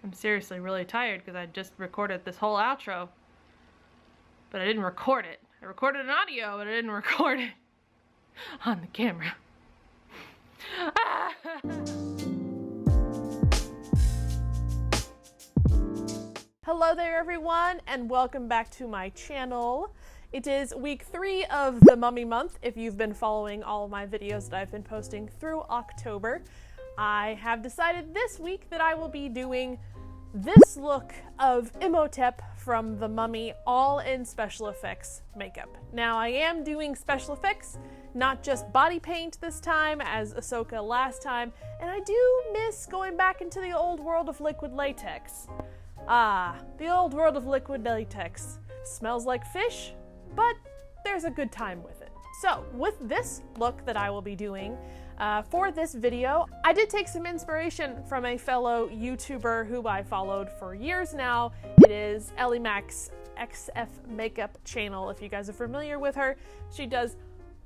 I'm seriously really tired because I just recorded this whole outro, but I didn't record it. I recorded an audio, but I didn't record it on the camera. Hello there everyone, and welcome back to my channel. It is week 3 of the Mummy month if you've been following all of my videos that I've been posting through October. I have decided this week that I will be doing this look of Imhotep from the Mummy, all in special effects makeup. Now I am doing special effects, not just body paint this time as Ahsoka last time, and I do miss going back into the old world of liquid latex. The old world of liquid latex. Smells like fish, but there's a good time with it. So with this look that I will be doing for this video, I did take some inspiration from a fellow YouTuber who I followed for years now. It is Imhotep SFX makeup channel, if you guys are familiar with her. She does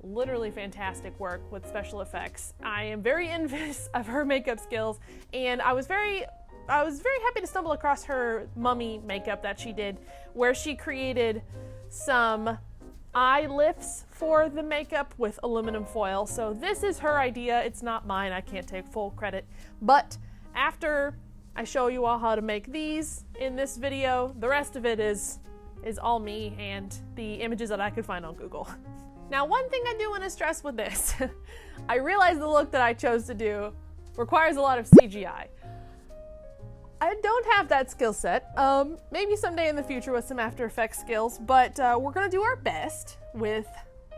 literally fantastic work with special effects. I am very envious of her makeup skills, and I was very happy to stumble across her mummy makeup that she did, where she created some eye lifts for the makeup with aluminum foil. So this is her idea, it's not mine, I can't take full credit. But after I show you all how to make these in this video, the rest of it is all me and the images that I could find on Google. Now, one thing I do want to stress with this, I realize the look that I chose to do requires a lot of CGI. I don't have that skill set. Maybe someday in the future with some After Effects skills, but we're gonna do our best with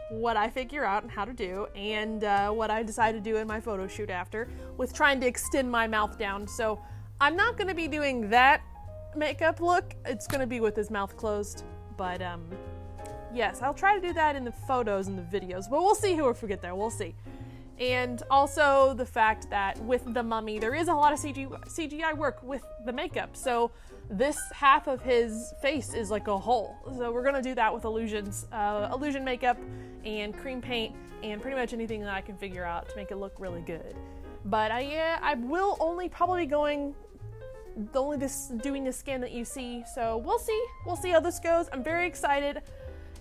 what I figure out and how to do, and what I decide to do in my photo shoot after, with trying to extend my mouth down. So I'm not gonna be doing that makeup look. It's gonna be with his mouth closed, but yes, I'll try to do that in the photos and the videos, but we'll see who we get there, we'll see. And also the fact that with the mummy, there is a lot of CGI work with the makeup. So this half of his face is like a hole. So we're gonna do that with illusions, illusion makeup and cream paint and pretty much anything that I can figure out to make it look really good. But I will only probably doing the skin that you see. So we'll see how this goes. I'm very excited.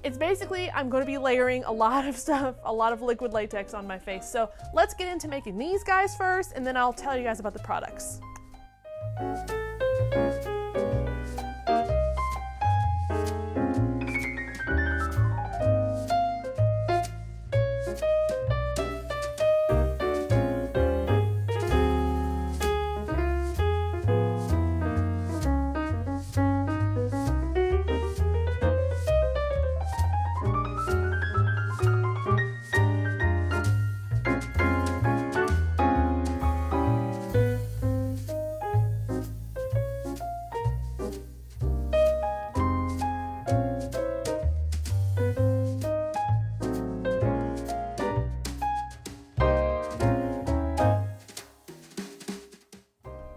It's basically, I'm going to be layering a lot of stuff, a lot of liquid latex on my face. So let's get into making these guys first, and then I'll tell you guys about the products.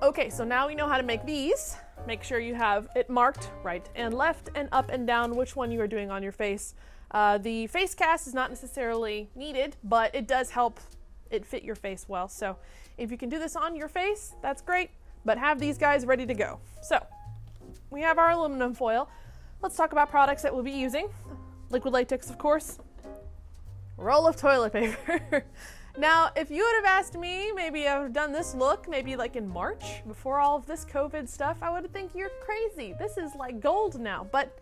Okay, so now we know how to make these. Make sure you have it marked right and left and up and down which one you are doing on your face. The face cast is not necessarily needed, but it does help it fit your face well. So if you can do this on your face, that's great, but have these guys ready to go. So we have our aluminum foil. Let's talk about products that we'll be using. Liquid latex, of course. Roll of toilet paper. Now, if you would have asked me, maybe I've done this look, maybe like in March, before all of this COVID stuff, I would think you're crazy. This is like gold now. But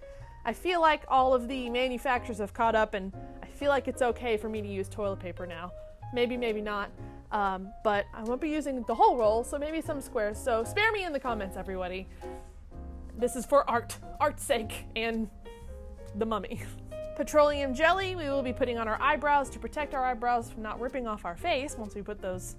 I feel like all of the manufacturers have caught up, and I feel like it's okay for me to use toilet paper now. Maybe, maybe not. But I won't be using the whole roll, so maybe some squares. So spare me in the comments, everybody. This is for art's sake, and the mummy. Petroleum jelly we will be putting on our eyebrows to protect our eyebrows from not ripping off our face once we put those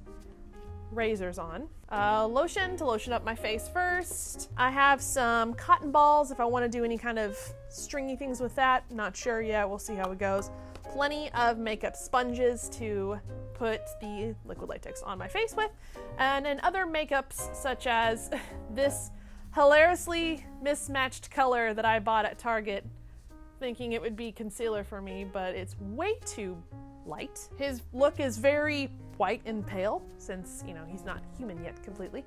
razors on. Lotion to lotion up my face first. I have some cotton balls if I want to do any kind of stringy things with that. Not sure yet, we'll see how it goes. Plenty of makeup sponges to put the liquid latex on my face with. And then other makeups such as this hilariously mismatched color that I bought at Target, thinking it would be concealer for me, but it's way too light. His look is very white and pale since, you know, he's not human yet completely.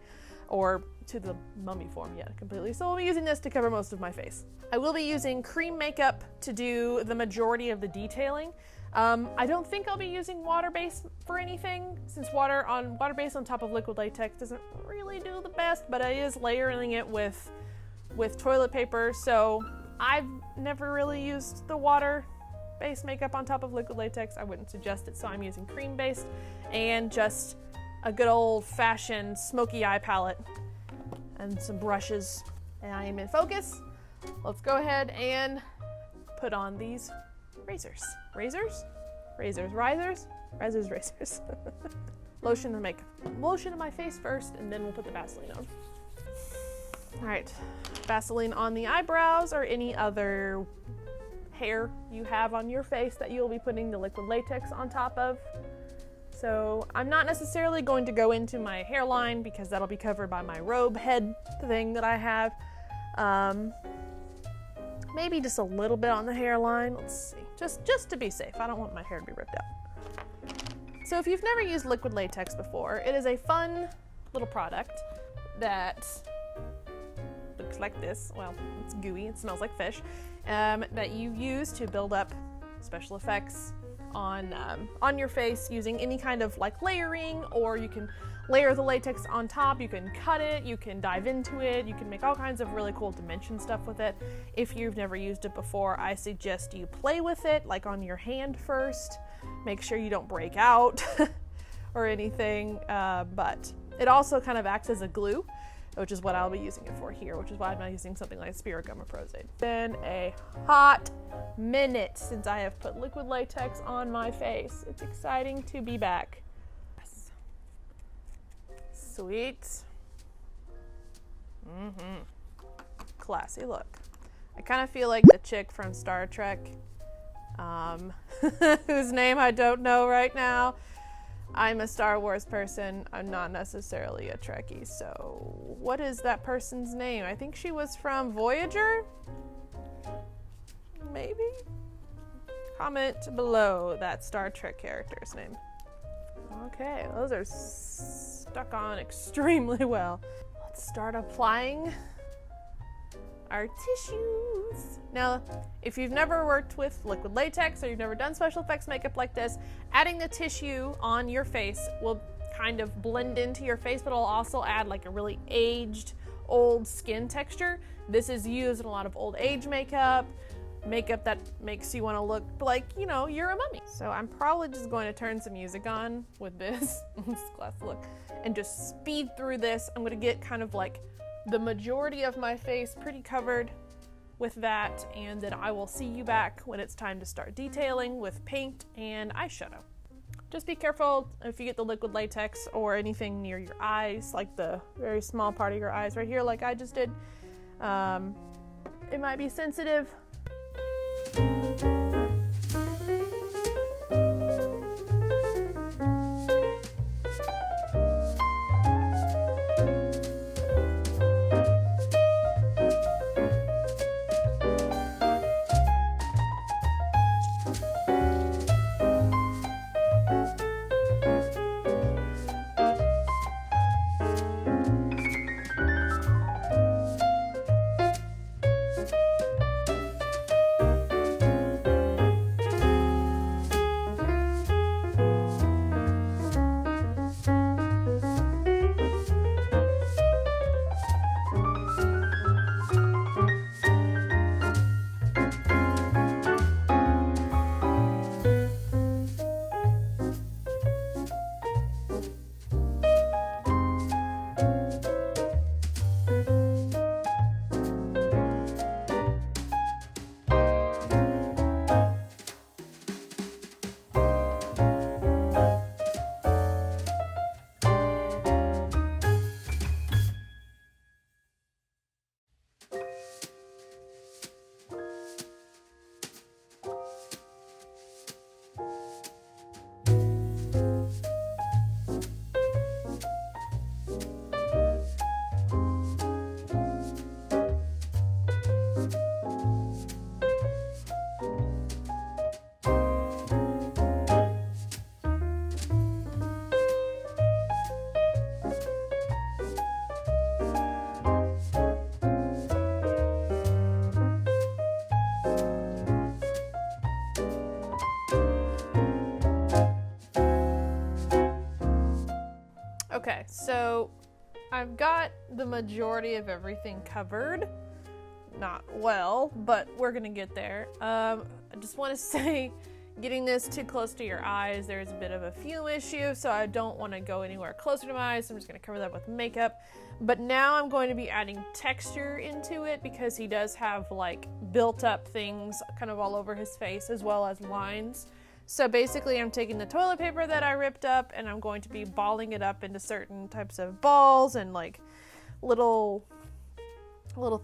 or to the mummy form yet completely. So I'll be using this to cover most of my face. I will be using cream makeup to do the majority of the detailing. I don't think I'll be using water-based for anything, since water-based on top of liquid latex doesn't really do the best, but it is layering it with toilet paper, so I've never really used the water-based makeup on top of liquid latex. I wouldn't suggest it, so I'm using cream-based and just a good old-fashioned smoky eye palette and some brushes, and I am in focus. Let's go ahead and put on these razors. Razors. Lotion to my face first, and then we'll put the Vaseline on. All right, Vaseline on the eyebrows or any other hair you have on your face that you'll be putting the liquid latex on top of. So I'm not necessarily going to go into my hairline because that'll be covered by my robe head thing that I have. Maybe just a little bit on the hairline. Let's see, just to be safe. I don't want my hair to be ripped out. So if you've never used liquid latex before, it is a fun little product that looks like this. Well, it's gooey, it smells like fish, that you use to build up special effects on your face using any kind of like layering, or you can layer the latex on top, you can cut it, you can dive into it, you can make all kinds of really cool dimension stuff with it. If you've never used it before, I suggest you play with it like on your hand first. Make sure you don't break out or anything, but it also kind of acts as a glue, which is what I'll be using it for here, which is why I'm not using something like Spirit Gum or Prozade. It's been a hot minute since I have put liquid latex on my face. It's exciting to be back. Yes. Sweet. Classy look. I kind of feel like the chick from Star Trek, whose name I don't know right now. I'm a Star Wars person. I'm not necessarily a Trekkie, so what is that person's name? I think she was from Voyager? Maybe? Comment below that Star Trek character's name. Okay, those are stuck on extremely well. Let's start applying our tissues. Now, if you've never worked with liquid latex or you've never done special effects makeup like this, adding the tissue on your face will kind of blend into your face, but it'll also add like a really aged, old skin texture. This is used in a lot of old age makeup that makes you want to look like, you know, you're a mummy. So I'm probably just going to turn some music on with this class look and just speed through this. I'm going to get kind of like the majority of my face pretty covered with that, and then I will see you back when it's time to start detailing with paint and eyeshadow. Just be careful if you get the liquid latex or anything near your eyes, like the very small part of your eyes right here like I just did. It might be sensitive. so I've got the majority of everything covered. Not well, but we're gonna get there. I just want to say, getting this too close to your eyes, there's a bit of a fume issue, so I don't want to go anywhere closer to my eyes, so I'm just gonna cover that with makeup. But now I'm going to be adding texture into it because he does have like built up things kind of all over his face as well as lines. So basically I'm taking the toilet paper that I ripped up and I'm going to be balling it up into certain types of balls and like little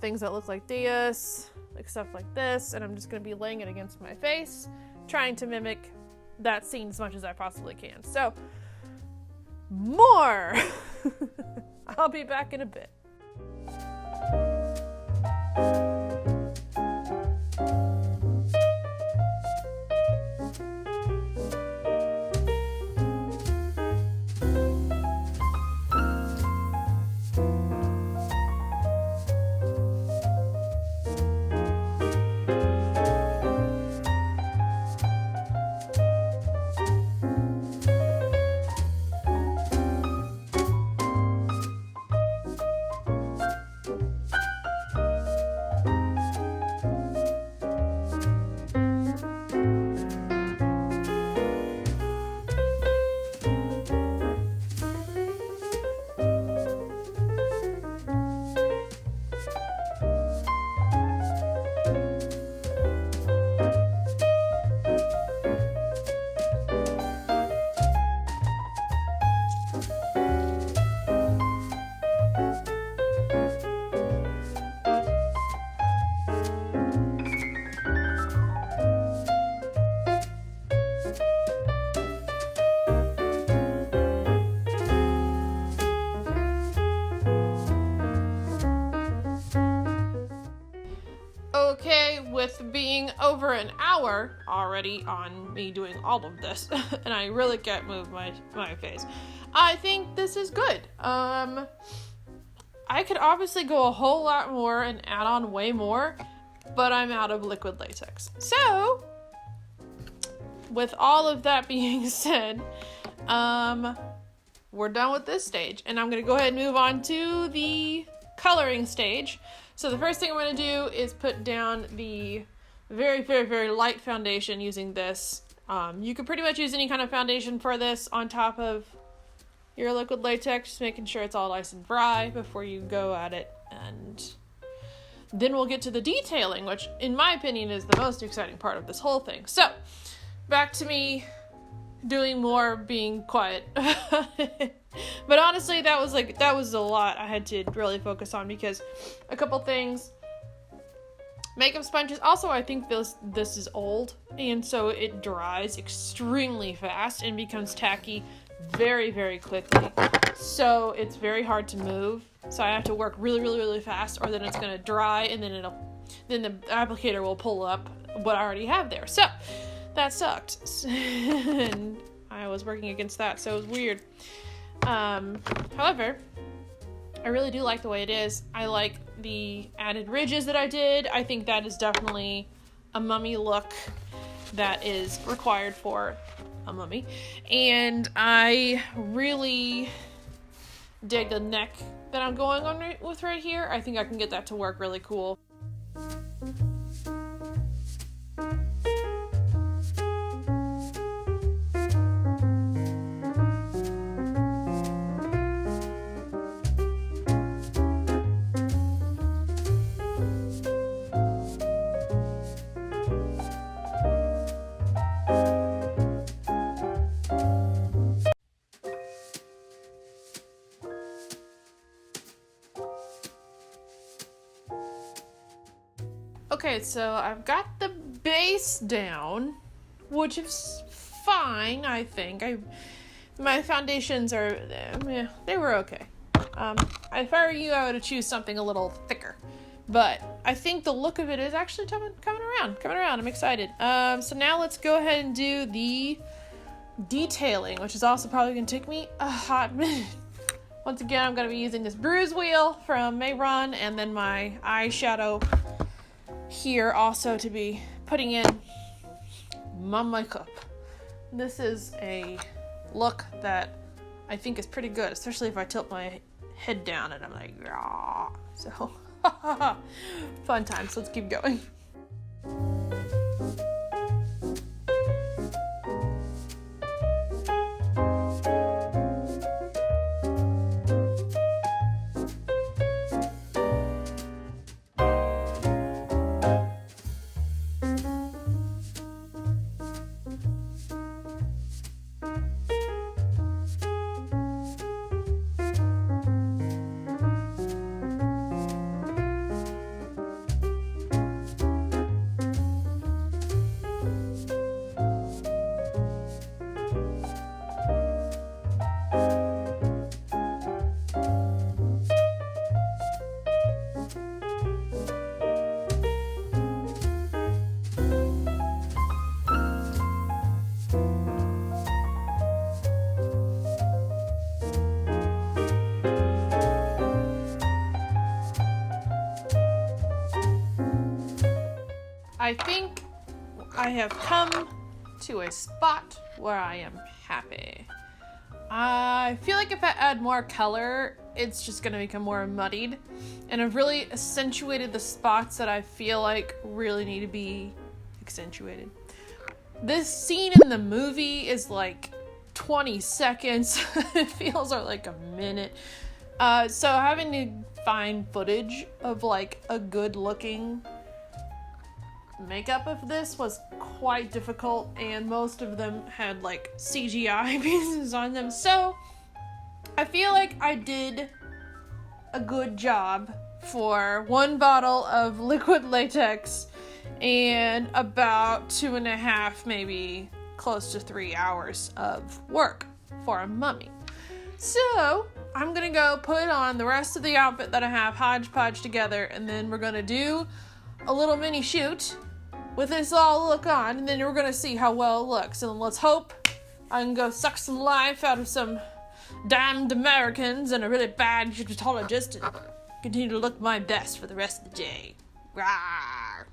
things that look like this, like stuff like this, and I'm just going to be laying it against my face, trying to mimic that scene as much as I possibly can. So, more! I'll be back in a bit. Okay, with being over an hour already on me doing all of this, and I really can't move my face, I think this is good. I could obviously go a whole lot more and add on way more, but I'm out of liquid latex. So, with all of that being said, we're done with this stage, and I'm gonna go ahead and move on to the coloring stage. So the first thing I'm going to do is put down the very, very, very light foundation using this. You can pretty much use any kind of foundation for this on top of your liquid latex, just making sure it's all nice and dry before you go at it. And then we'll get to the detailing, which in my opinion is the most exciting part of this whole thing. So back to me doing more, being quiet. But honestly, that was a lot I had to really focus on because a couple things. Makeup sponges. Also, I think this is old, and so it dries extremely fast and becomes tacky very, very quickly. So it's very hard to move. So I have to work really, really, really fast, or then it's gonna dry, and then the applicator will pull up what I already have there. So that sucked. And I was working against that, so it was weird. However, I really do like the way it is. I like the added ridges that I did. I think that is definitely a mummy look that is required for a mummy. And I really dig the neck that I'm going on with right here. I think I can get that to work really cool. Okay, so I've got the base down, which is fine, I think. My foundations are, they were okay. If I were you, I would choose something a little thicker. But I think the look of it is actually coming around. I'm excited. So now let's go ahead and do the detailing, which is also probably going to take me a hot minute. Once again, I'm going to be using this bruise wheel from Mayron, and then my eyeshadow here also to be putting in my makeup. This is a look that I think is pretty good, especially if I tilt my head down and I'm like, rah. So, fun times. Let's keep going. I think I have come to a spot where I am happy. I feel like if I add more color, it's just gonna become more muddied. And I've really accentuated the spots that I feel like really need to be accentuated. This scene in the movie is like 20 seconds. It feels like a minute. So having to find footage of like a good looking makeup of this was quite difficult, and most of them had like CGI pieces on them, so I feel like I did a good job for one bottle of liquid latex and about 2.5, maybe close to 3 hours of work for a mummy. So I'm gonna go put on the rest of the outfit that I have hodgepodge together, and then we're gonna do a little mini shoot with this all look on, and then we're gonna see how well it looks. And let's hope I can go suck some life out of some damned Americans and a really bad Egyptologist and continue to look my best for the rest of the day. Rawr.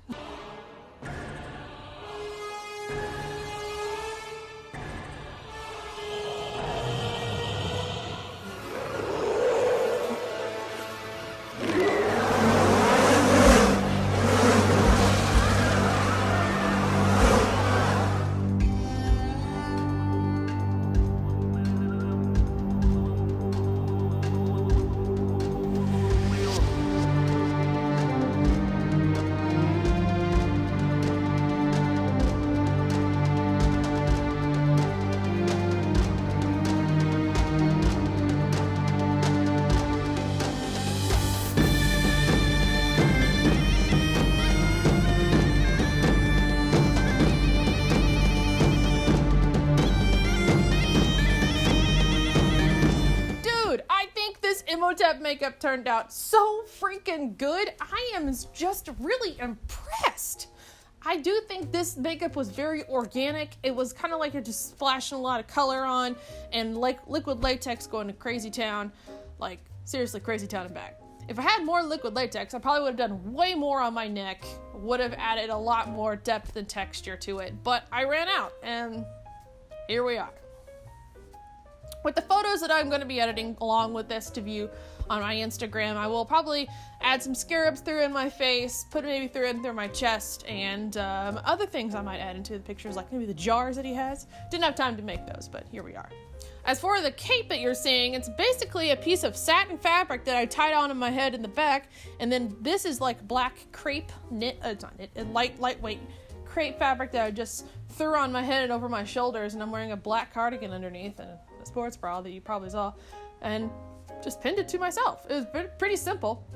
Imhotep makeup turned out so freaking good. I am just really impressed. I do think this makeup was very organic. It was kind of like you're just splashing a lot of color on, and like liquid latex going to crazy town. Like, seriously, crazy town and back. If I had more liquid latex, I probably would have done way more on my neck, would have added a lot more depth and texture to it, but I ran out, and here we are. With the photos that I'm going to be editing along with this to view on my Instagram, I will probably add some scarabs through in my face, put maybe through my chest, and other things I might add into the pictures, like maybe the jars that he has. Didn't have time to make those, but here we are. As for the cape that you're seeing, it's basically a piece of satin fabric that I tied onto my head in the back, and then this is like black crepe knit, it's not knit, lightweight crepe fabric that I just threw on my head and over my shoulders, and I'm wearing a black cardigan underneath and a sports bra that you probably saw, and just pinned it to myself. It was pretty simple.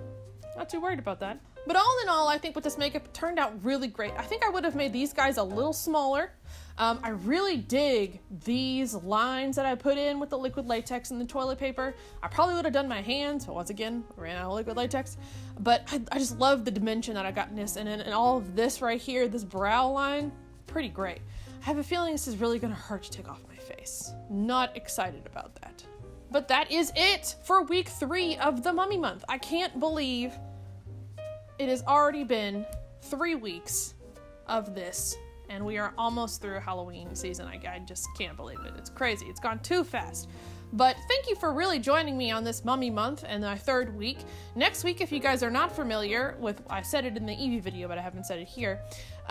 Not too worried about that. But all in all, I think with this makeup, it turned out really great. I think I would have made these guys a little smaller. I really dig these lines that I put in with the liquid latex and the toilet paper. I probably would have done my hands, but once again, ran out of liquid latex. But I just love the dimension that I got in this, and all of this right here, this brow line, pretty great. I have a feeling this is really gonna hurt to take off my face. Not excited about that. But that is it for week 3 of the Mummy Month. I can't believe it has already been 3 weeks of this, and we are almost through Halloween season. I just can't believe it. It's crazy. It's gone too fast. But thank you for really joining me on this Mummy Month and my third week. Next week, if you guys are not familiar with, I said it in the Eevee video, but I haven't said it here,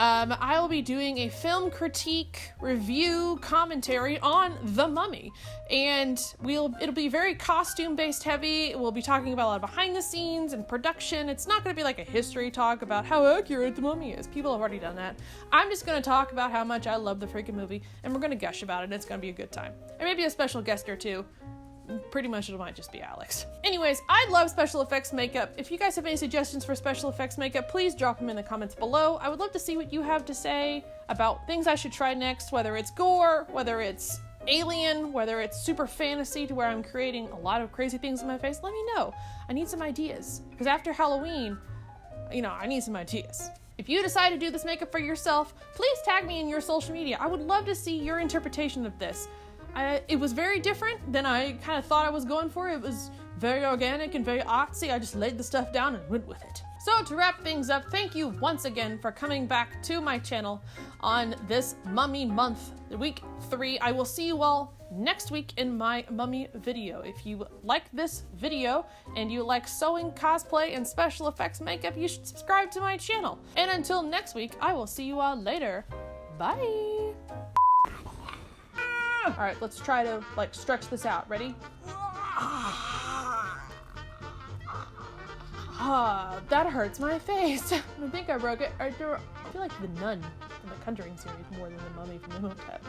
I will be doing a film critique, review, commentary on The Mummy. And it'll be very costume-based heavy. We'll be talking about a lot of behind the scenes and production. It's not going to be like a history talk about how accurate The Mummy is. People have already done that. I'm just going to talk about how much I love the freaking movie, and we're going to gush about it, and it's going to be a good time. And maybe a special guest or two. Pretty much it might just be Alex. Anyways, I love special effects makeup. If you guys have any suggestions for special effects makeup, please drop them in the comments below. I would love to see what you have to say about things I should try next, whether it's gore, whether it's alien, whether it's super fantasy to where I'm creating a lot of crazy things in my face. Let me know. I need some ideas. Because after Halloween, I need some ideas. If you decide to do this makeup for yourself, please tag me in your social media. I would love to see your interpretation of this. It was very different than I kind of thought I was going for. It was very organic and very artsy. I just laid the stuff down and went with it. So to wrap things up, thank you once again for coming back to my channel on this Mummy Month, week 3. I will see you all next week in my Mummy video. If you like this video and you like sewing, cosplay, and special effects makeup, you should subscribe to my channel. And until next week, I will see you all later. Bye! All right, let's try to stretch this out. Ready? That hurts my face. I think I broke it. I feel like the nun from the Conjuring series more than the mummy from Imhotep.